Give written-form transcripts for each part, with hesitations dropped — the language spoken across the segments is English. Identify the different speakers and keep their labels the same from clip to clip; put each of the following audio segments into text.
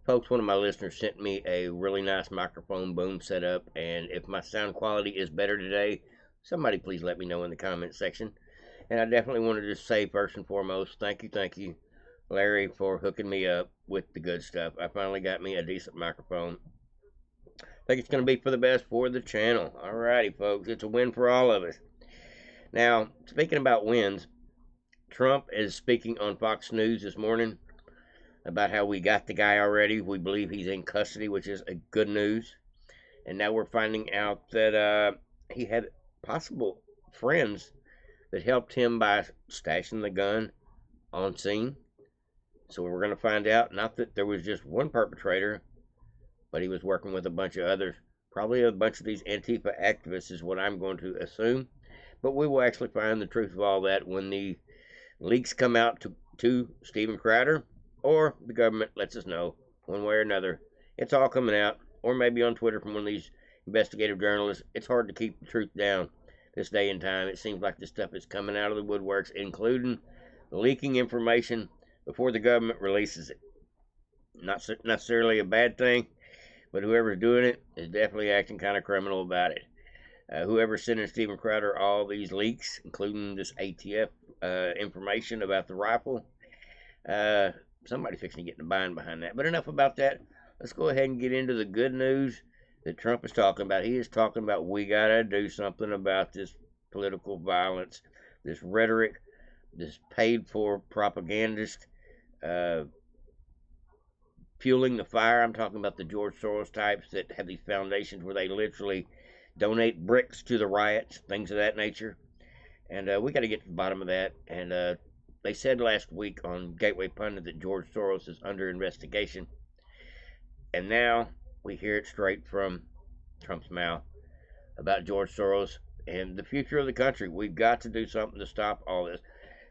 Speaker 1: Folks, one of my listeners sent me a really nice microphone boom setup, and if my sound quality is better today, somebody please let me know in the comment section. And I definitely wanted to say, first and foremost, thank you, Larry, for hooking me up with the good stuff. I finally got me a decent microphone. I think it's going to be for the best for the channel. Alrighty, folks, it's a win for all of us. Now, speaking about wins, Trump is speaking on Fox News this morning about how we got the guy already. We believe he's in custody, which is a good news. And now we're finding out that he had possible friends that helped him by stashing the gun on scene. So we're going to find out not that there was just one perpetrator, but he was working with a bunch of others. Probably a bunch of these Antifa activists is what I'm going to assume. But we will actually find the truth of all that when the leaks come out to Steven Crowder, or the government lets us know one way or another. It's all coming out, or maybe on Twitter from one of these investigative journalists. It's hard to keep the truth down this day and time. It seems like this stuff is coming out of the woodworks, including leaking information before the government releases it. Not necessarily a bad thing, but whoever's doing it is definitely acting kind of criminal about it. Whoever's sending Steven Crowder all these leaks, including this ATF information about the rifle, somebody fixing to get in a bind behind that. But enough about that. Let's go ahead and get into the good news that Trump is talking about. He is talking about we got to do something about this political violence, this rhetoric, this paid for propagandist fueling the fire. I'm talking about the George Soros types that have these foundations where they literally donate bricks to the riots, things of that nature. And we got to get to the bottom of that. And they said last week on Gateway Pundit that George Soros is under investigation. And now we hear it straight from Trump's mouth about George Soros and the future of the country. We've got to do something to stop all this.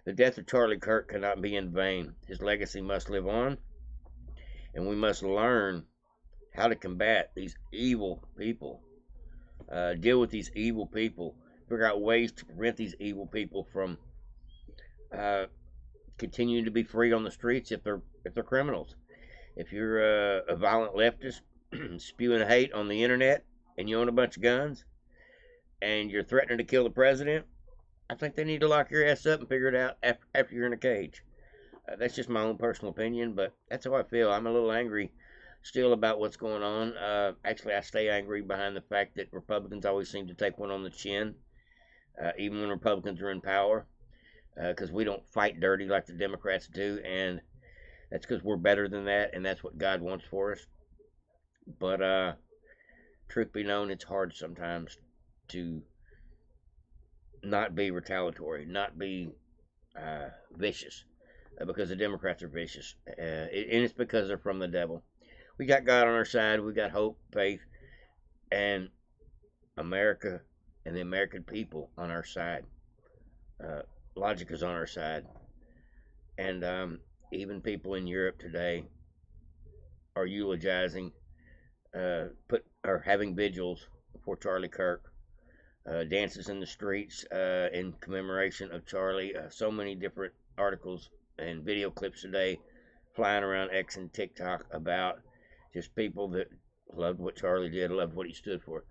Speaker 1: The death of Charlie Kirk cannot be in vain. His legacy must live on. And we must learn how to combat these evil people. Deal with these evil people. Figure out ways to prevent these evil people from continuing to be free on the streets if they're criminals. If you're a violent leftist spewing hate on the internet and you own a bunch of guns and you're threatening to kill the president, I think they need to lock your ass up and figure it out after you're in a cage. That's just my own personal opinion, but that's how I feel. I'm a little angry still about what's going on. Actually, I stay angry behind the fact that Republicans always seem to take one on the chin, even when Republicans are in power, because we don't fight dirty like the Democrats do, and that's because we're better than that, and that's what God wants for us. But truth be known, it's hard sometimes to not be retaliatory, not be vicious, because the Democrats are vicious, and it's because they're from the devil. We got God on our side. We got hope, faith, and America and the American people on our side. Logic is on our side, and even people in Europe today are eulogizing, are having vigils for Charlie Kirk, dances in the streets in commemoration of Charlie. So many different articles and video clips today flying around X and TikTok about just people that loved what Charlie did, loved what he stood for.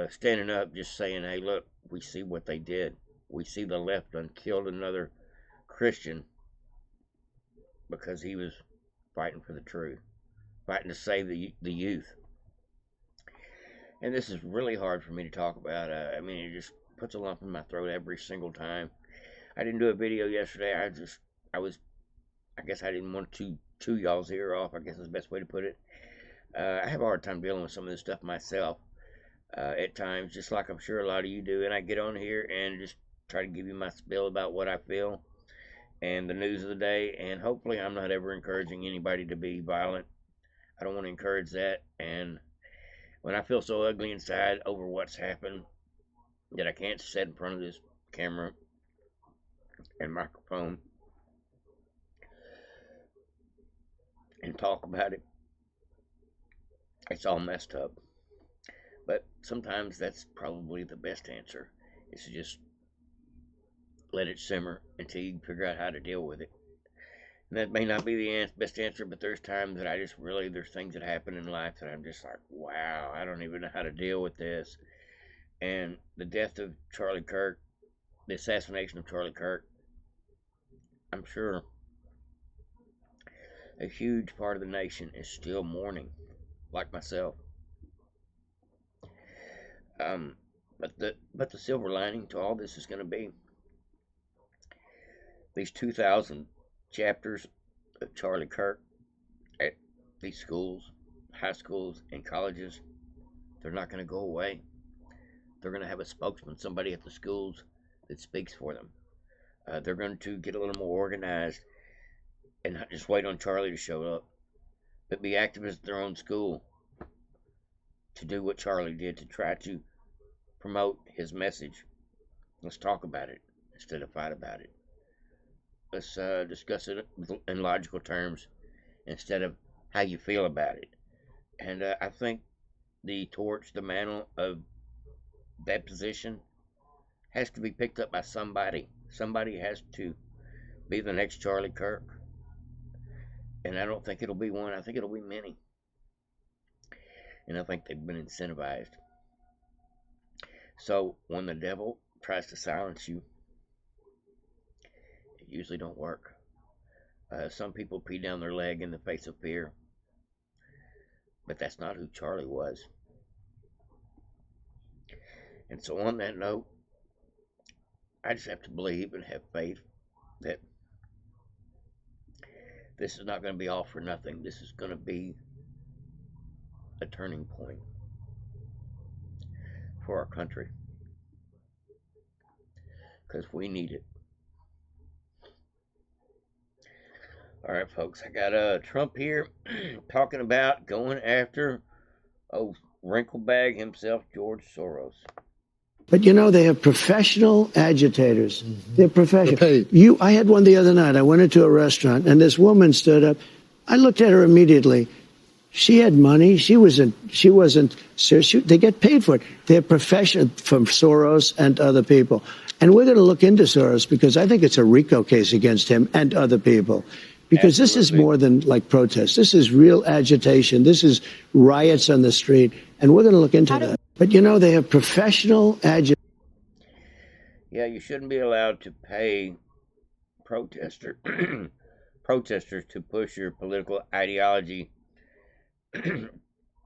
Speaker 1: Standing up, just saying, hey, look, we see what they did. We see the left done killed another Christian because he was fighting for the truth, fighting to save the youth. And this is really hard for me to talk about. I mean, it just puts a lump in my throat every single time. I didn't do a video yesterday. I guess I didn't want to chew y'all's ear off, I guess is the best way to put it. I have a hard time dealing with some of this stuff myself at times, just like I'm sure a lot of you do. And I get on here and just try to give you my spiel about what I feel and the news of the day. And hopefully I'm not ever encouraging anybody to be violent. I don't want to encourage that. And when I feel so ugly inside over what's happened that I can't sit in front of this camera and microphone and talk about it, it's all messed up. But sometimes that's probably the best answer, is to just let it simmer until you figure out how to deal with it. And that may not be the best answer, but there's times that there's things that happen in life that I'm just like, wow, I don't even know how to deal with this. And the death of Charlie Kirk, the assassination of Charlie Kirk, I'm sure a huge part of the nation is still mourning, like myself. But the silver lining to all this is going to be these 2,000 chapters of Charlie Kirk at these schools, high schools, and colleges. They're not going to go away. They're going to have a spokesman, somebody at the schools that speaks for them. They're going to get a little more organized and not just wait on Charlie to show up, but be activists at their own school to do what Charlie did, to try to promote his message. Let's talk about it instead of fight about it. Let's discuss it in logical terms instead of how you feel about it. And I think the torch, the mantle of that position has to be picked up by somebody. Somebody has to be the next Charlie Kirk. And I don't think it'll be one. I think it'll be many. And I think they've been incentivized. So when the devil tries to silence you, it usually don't work. Some people pee down their leg in the face of fear. But that's not who Charlie was. And so on that note, I just have to believe and have faith that this is not going to be all for nothing. This is going to be a turning point for our country, because we need it. All right, folks, I got Trump here talking about going after wrinklebag himself, George Soros.
Speaker 2: But they have professional agitators. They're professional. I had one the other night. I went into a restaurant and this woman stood up. I looked at her immediately. She had money. She wasn't serious. They get paid for it. They're professional, from Soros and other people. And we're going to look into Soros because I think it's a RICO case against him and other people. Because This is more than like protests. This is real agitation. This is riots on the street. And we're going to look into that. But they have professional agitators.
Speaker 1: Yeah, you shouldn't be allowed to pay protesters to push your political ideology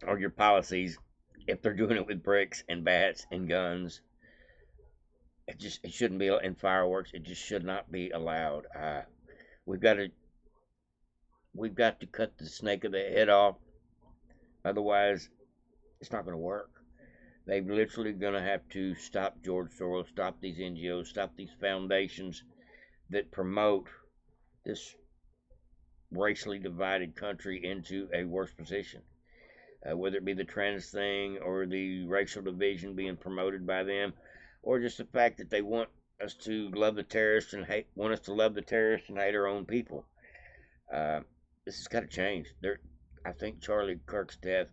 Speaker 1: or your policies if they're doing it with bricks and bats and guns. It shouldn't be, and fireworks. It just should not be allowed. We've got to cut the snake of the head off. Otherwise, it's not going to work. They're literally going to have to stop George Soros, stop these NGOs, stop these foundations that promote this racially divided country into a worse position. Whether it be the trans thing or the racial division being promoted by them, or just the fact that they want us to love the terrorists and hate our own people. This has got to change. I think Charlie Kirk's death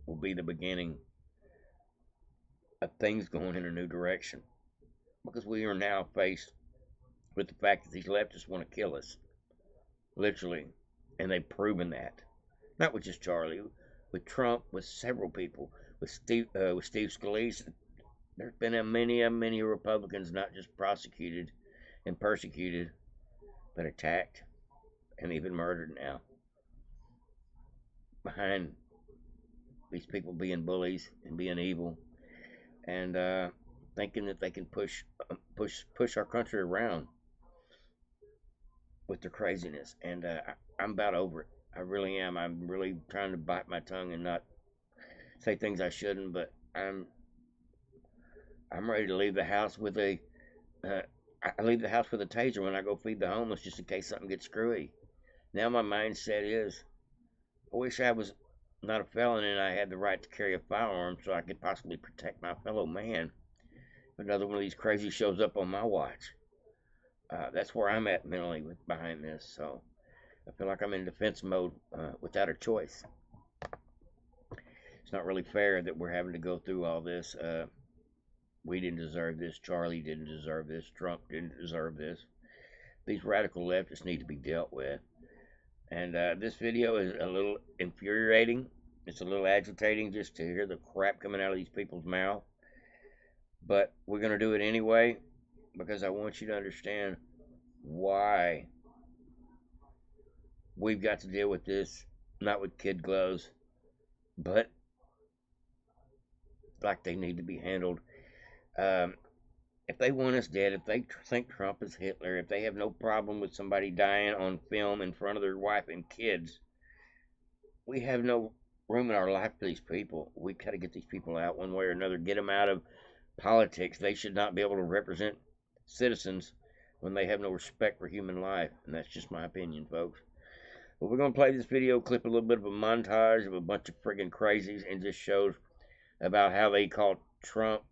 Speaker 1: will be the beginning of things going in a new direction, because we are now faced with the fact that these leftists want to kill us, literally, and they've proven that. Not with just Charlie, with Trump, with several people, with Steve Scalise. There's been many Republicans not just prosecuted and persecuted, but attacked and even murdered now, behind these people being bullies and being evil, and thinking that they can push our country around with their craziness. And I'm about over it. I really am. I'm really trying to bite my tongue and not say things I shouldn't, but I'm ready to leave the house with I leave the house with a taser when I go feed the homeless, just in case something gets screwy. Now my mindset is, I wish I was not a felon and I had the right to carry a firearm so I could possibly protect my fellow man. If another one of these crazy shows up on my watch. That's where I'm at mentally behind this. So I feel like I'm in defense mode without a choice. It's not really fair that we're having to go through all this. We didn't deserve this. Charlie didn't deserve this. Trump didn't deserve this. These radical leftists need to be dealt with. And this video is a little infuriating. It's a little agitating just to hear the crap coming out of these people's mouth. But we're going to do it anyway because I want you to understand why we've got to deal with this, not with kid gloves, but like they need to be handled. If they want us dead, if they think Trump is Hitler, if they have no problem with somebody dying on film in front of their wife and kids, we have no room in our life for these people. We've got to get these people out one way or another, get them out of politics. They should not be able to represent citizens when they have no respect for human life. And that's just my opinion, folks. But we're going to play this video clip, a little bit of a montage of a bunch of friggin' crazies, and just shows about how they call Trump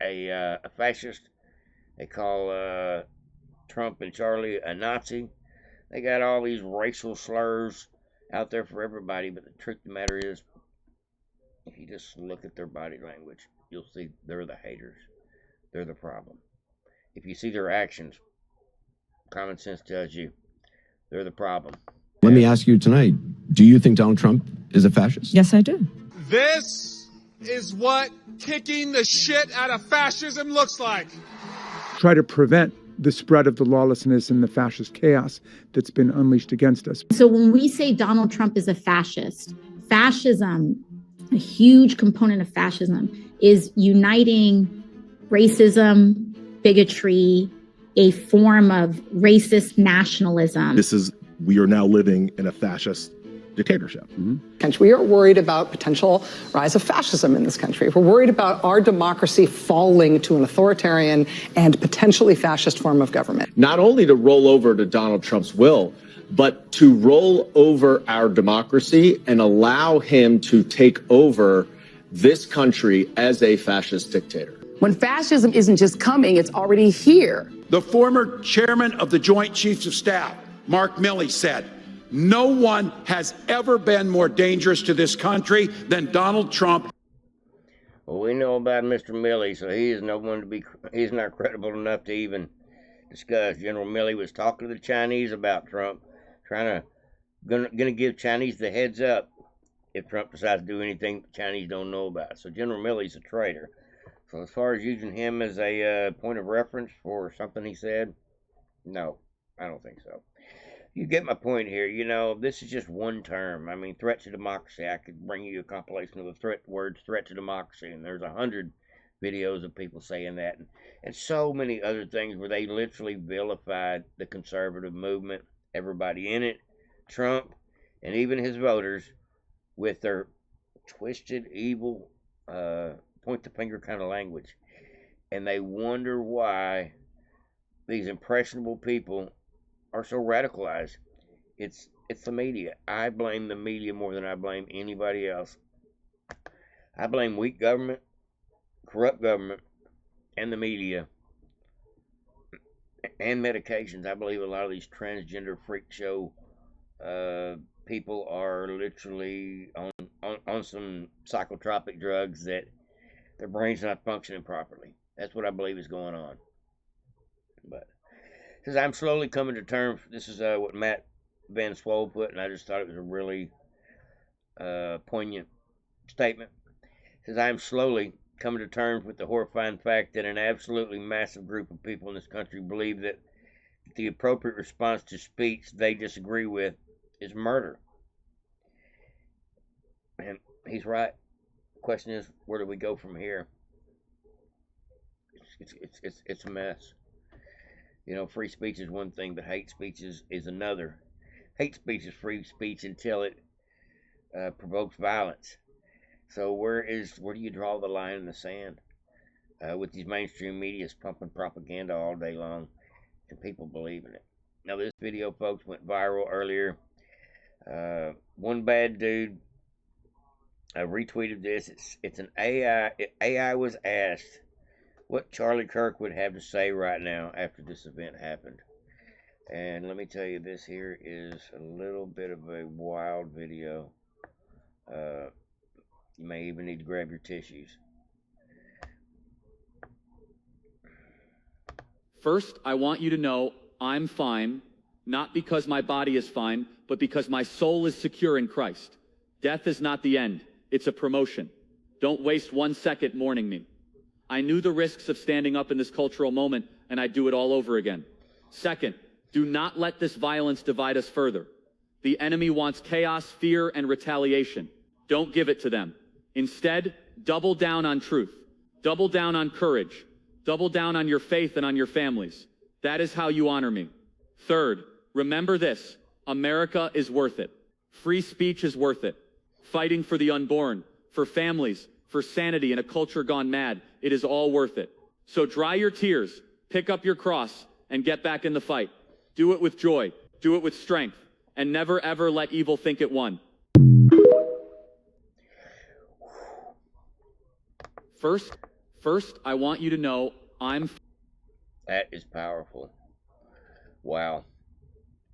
Speaker 1: a fascist. They call Trump and Charlie a Nazi. They got all these racial slurs out there for everybody, but the truth of the matter is, if you just look at their body language, you'll see they're the haters. They're the problem. If you see their actions, common sense tells you they're the problem.
Speaker 3: Let me ask you tonight, do you think Donald Trump is a fascist?
Speaker 4: Yes, I do.
Speaker 5: This is what kicking the shit out of fascism looks like.
Speaker 6: Try to prevent the spread of the lawlessness and the fascist chaos that's been unleashed against us.
Speaker 7: So when we say Donald Trump is a fascist, fascism, a huge component of fascism is uniting racism, bigotry, a form of racist nationalism.
Speaker 8: We are now living in a fascist dictatorship.
Speaker 9: We are worried about potential rise of fascism in this country. We're worried about our democracy falling to an authoritarian and potentially fascist form of government.
Speaker 10: Not only to roll over to Donald Trump's will, but to roll over our democracy and allow him to take over this country as a fascist dictator.
Speaker 9: When fascism isn't just coming, it's already here.
Speaker 5: The former chairman of the Joint Chiefs of Staff, Mark Milley, said, "No one has ever been more dangerous to this country than Donald Trump."
Speaker 1: Well, we know about Mr. Milley, so he is no one to be. He's not credible enough to even discuss. General Milley was talking to the Chinese about Trump, gonna give Chinese the heads up if Trump decides to do anything the Chinese don't know about. So General Milley's a traitor. So as far as using him as a point of reference for something he said, no, I don't think so. You get my point here. You know, this is just one term. I mean, threat to democracy. I could bring you a compilation of the words threat to democracy, and there's 100 videos of people saying that, and so many other things where they literally vilified the conservative movement, everybody in it, Trump, and even his voters, with their twisted, evil, point the finger kind of language. And they wonder why these impressionable people are so radicalized. It's the media. I blame the media more than I blame anybody else. I blame weak government, corrupt government, and the media, and medications. I believe a lot of these transgender freak show people are literally on some psychotropic drugs that their brain's not functioning properly. That's what I believe is going on. But because I'm slowly coming to terms, this is what Matt Van Swole put, and I just thought it was a really poignant statement. Says I'm slowly coming to terms with the horrifying fact that an absolutely massive group of people in this country believe that the appropriate response to speech they disagree with is murder. And he's right. The question is, where do we go from here? It's a mess. You know, free speech is one thing, but hate speech is another. Hate speech is free speech until it provokes violence. So where do you draw the line in the sand? With these mainstream medias pumping propaganda all day long, and people believe in it. Now this video, folks, went viral earlier. One bad dude retweeted this. It's an AI. AI was asked what Charlie Kirk would have to say right now after this event happened. And let me tell you, this here is a little bit of a wild video. You may even need to grab your tissues.
Speaker 11: First, I want you to know
Speaker 4: I'm fine, not because my body is fine, but because my soul is secure in Christ. Death is not the end, it's a promotion. Don't waste 1 second mourning me. I knew the risks of standing up in this cultural moment, and I'd do it all over again. Second, do not let this violence divide us further. The enemy wants chaos, fear, and retaliation. Don't give it to them. Instead, double down on truth. Double down on courage. Double down on your faith and on your families. That is how you honor me. Third, remember this. America is worth it. Free speech is worth it. Fighting for the unborn, for families, for sanity in a culture gone mad, it is all worth it. So dry your tears, pick up your cross, and get back in the fight. Do it with joy. Do it with strength. And never ever let evil think it won. First, I want you to know
Speaker 1: That is powerful. Wow.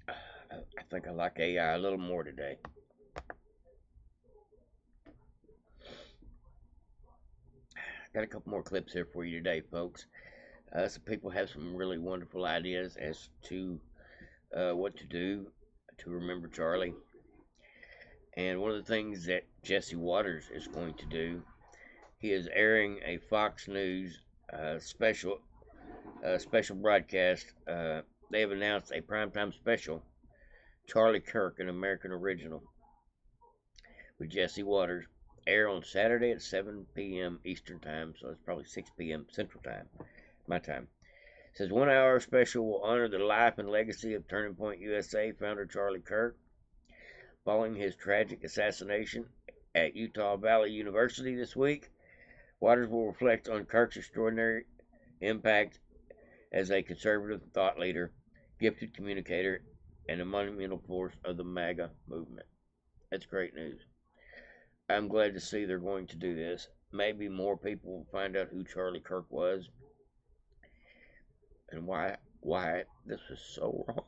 Speaker 1: I think I like AI a little more today. Got a couple more clips here for you today, folks. Some people have some really wonderful ideas as to what to do to remember Charlie. And one of the things that Jesse Waters is going to do, he is airing a Fox News special broadcast. They have announced a primetime special, Charlie Kirk, an American original, with Jesse Waters, air on Saturday at 7 p.m. Eastern Time, so it's probably 6 p.m. Central Time, my time. It says 1 hour special will honor the life and legacy of Turning Point USA founder Charlie Kirk. Following his tragic assassination at Utah Valley University this week, Waters will reflect on Kirk's extraordinary impact as a conservative thought leader, gifted communicator, and a monumental force of the MAGA movement. That's great news. I'm glad to see they're going to do this. Maybe more people will find out who Charlie Kirk was and why this was so wrong.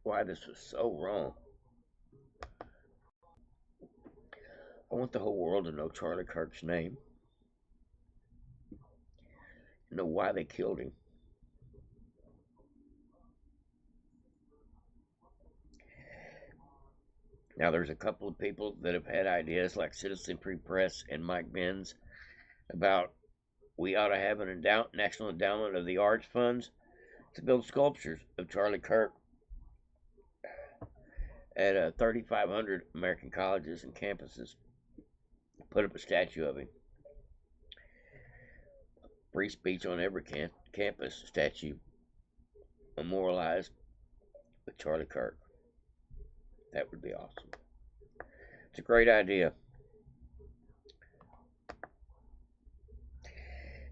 Speaker 1: Why this was so wrong. I want the whole world to know Charlie Kirk's name. Know why they killed him. Now, there's a couple of people that have had ideas, like Citizen Free Press and Mike Benz, about we ought to have an national endowment of the arts funds to build sculptures of Charlie Kirk at 3,500 American colleges and campuses. Put up a statue of him. Free speech on every campus statue memorialized with Charlie Kirk. That would be awesome. It's a great idea.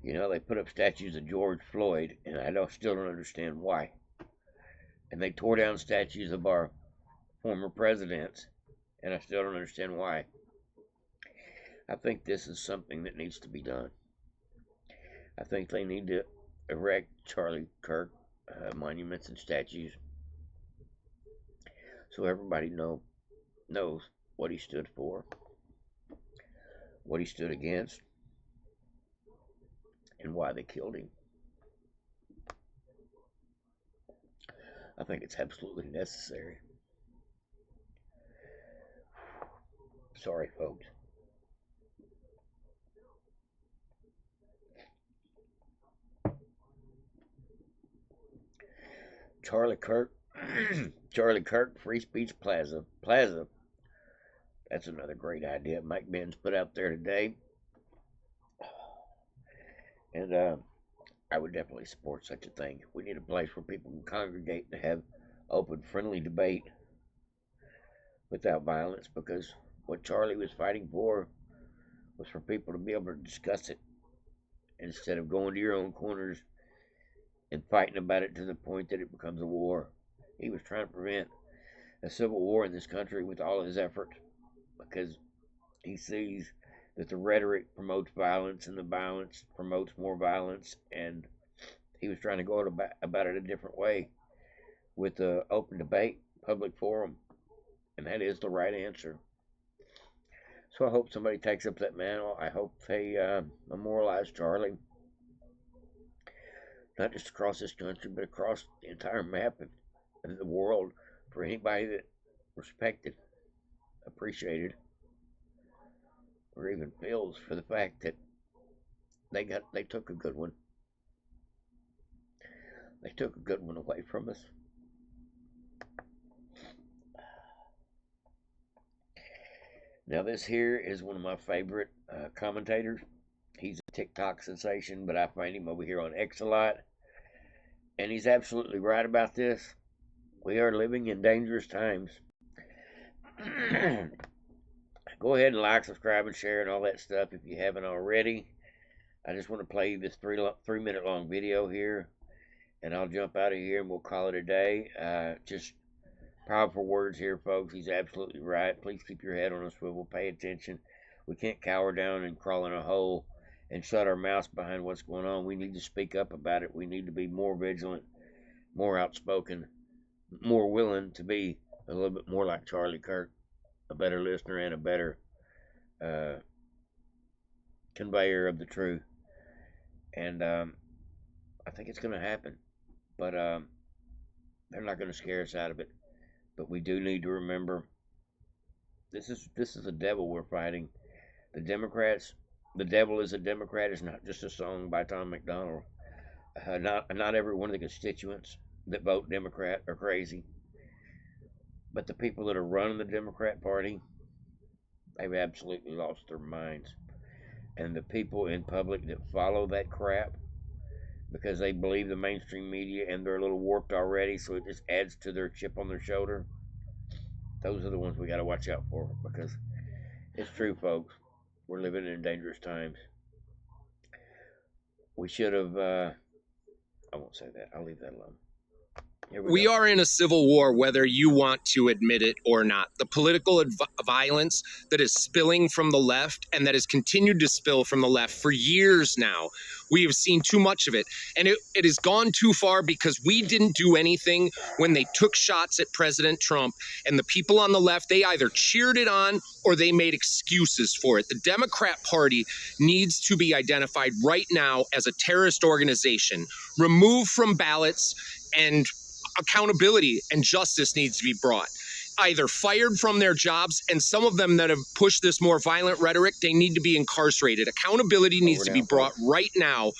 Speaker 1: You know, they put up statues of George Floyd, and I still don't understand why. And they tore down statues of our former presidents, and I still don't understand why. I think this is something that needs to be done. I think they need to erect Charlie Kirk monuments and statues so everybody knows what he stood for, what he stood against, and why they killed him. I think it's absolutely necessary. Sorry, folks. Charlie Kirk, Charlie Kirk Free Speech Plaza. That's another great idea Mike Benz put out there today. And I would definitely support such a thing. We need a place where people can congregate and have open, friendly debate without violence, because what Charlie was fighting for was for people to be able to discuss it instead of going to your own corners and fighting about it to the point that it becomes a war. He was trying to prevent a civil war in this country with all his effort, because he sees that the rhetoric promotes violence and the violence promotes more violence, and he was trying to go about it a different way with the open debate, public forum, and that is the right answer. So I hope somebody takes up that mantle. I hope they memorialize Charlie. not just across this country, but across the entire map of the world, for anybody that respected, appreciated, or even feels for the fact that they took a good one. They took a good one away from us. Now this here is one of my favorite commentators. He's a TikTok sensation, but I find him over here on X a lot. And he's absolutely right about this. We are living in dangerous times. Go ahead and like, subscribe, and share, and all that stuff if you haven't already. I just want to play this 3-minute long video here, and I'll jump out of here and we'll call it a day. Just powerful words here, folks. He's absolutely right. Please keep your head on a swivel. Pay attention. We can't cower down and crawl in a hole and shut our mouths behind what's going on. We need to speak up about it. We need to be more vigilant, more outspoken, more willing to be a little bit more like Charlie Kirk, a better listener and a better conveyor of the truth. And I think it's going to happen. But they're not going to scare us out of it. But we do need to remember, this is the devil we're fighting. The Democrats, the devil is a Democrat is not just a song by Tom McDonald. Not every one of the constituents that vote Democrat are crazy. But the people that are running the Democrat Party, they've absolutely lost their minds. And the people in public that follow that crap, because they believe the mainstream media and they're a little warped already, so it just adds to their chip on their shoulder. Those are the ones we got to watch out for, because it's true, folks. We're living in dangerous times. We should have, I won't say that. I'll leave that alone.
Speaker 11: We are in a civil war, whether you want to admit it or not. The political violence that is spilling from the left and that has continued to spill from the left for years now, we have seen too much of it. And it has gone too far because we didn't do anything when they took shots at President Trump. And the people on the left, they either cheered it on or they made excuses for it. The Democrat Party needs to be identified right now as a terrorist organization, removed from ballots, and accountability and justice needs to be brought. Either fired from their jobs, and some of them that have pushed this more violent rhetoric, they need to be incarcerated. Accountability needs to be brought right now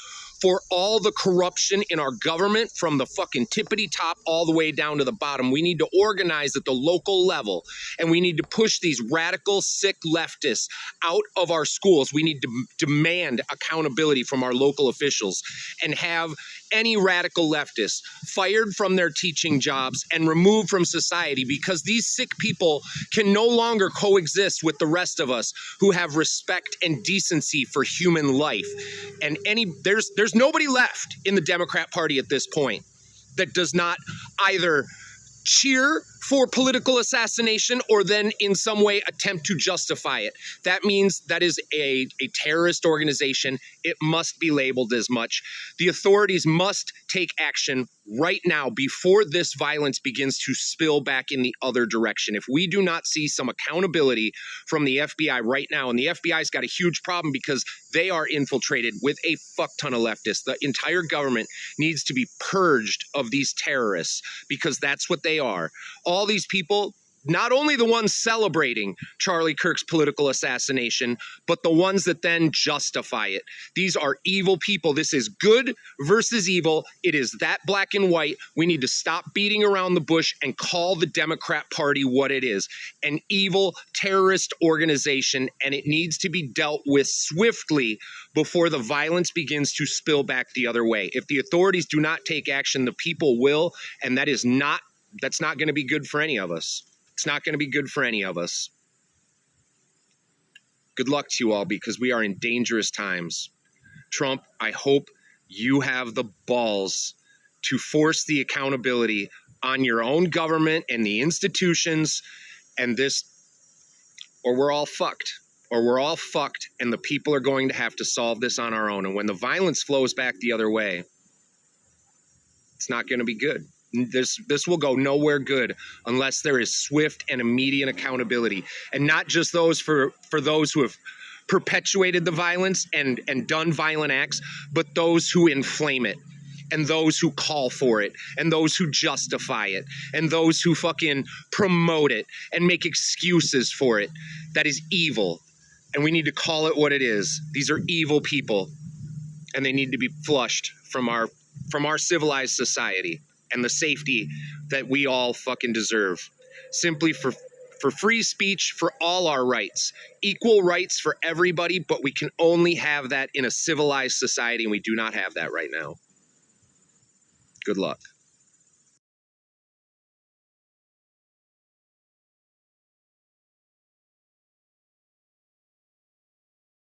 Speaker 11: for all the corruption in our government, from the fucking tippity top all the way down to the bottom. We need to organize at the local level, and we need to push these radical, sick leftists out of our schools. We need to demand accountability from our local officials and have any radical leftists fired from their teaching jobs and removed from society, because these sick people can no longer coexist with the rest of us who have respect and decency for human life. And there's nobody left in the Democrat Party at this point that does not either cheer for political assassination or then in some way attempt to justify it. That means that is a terrorist organization. It must be labeled as much. The authorities must take action right now before this violence begins to spill back in the other direction. If we do not see some accountability from the FBI right now, and the FBI's got a huge problem because they are infiltrated with a fuck ton of leftists. The entire government needs to be purged of these terrorists, because that's what they are. All these people, not only the ones celebrating Charlie Kirk's political assassination, but the ones that then justify it. These are evil people. This is good versus evil. It is that black and white. We need to stop beating around the bush and call the Democrat Party what it is, an evil terrorist organization, and it needs to be dealt with swiftly before the violence begins to spill back the other way. If the authorities do not take action, the people will, and that's not going to be good for any of us. It's not going to be good for any of us. Good luck to you all, because we are in dangerous times. Trump, I hope you have the balls to force the accountability on your own government and the institutions, and this, or we're all fucked. Or we're all fucked, and the people are going to have to solve this on our own. And when the violence flows back the other way, it's not going to be good. This will go nowhere good unless there is swift and immediate accountability, and not just those for those who have perpetuated the violence and done violent acts, but those who inflame it. and those who call for it and those who justify it and those who fucking promote it and make excuses for it. That is evil. And we need to call it what it is. These are evil people, and they need to be flushed from our civilized society and the safety that we all fucking deserve. Simply for free speech, for all our rights, equal rights for everybody, but we can only have that in a civilized society, and we do not have that right now. Good luck.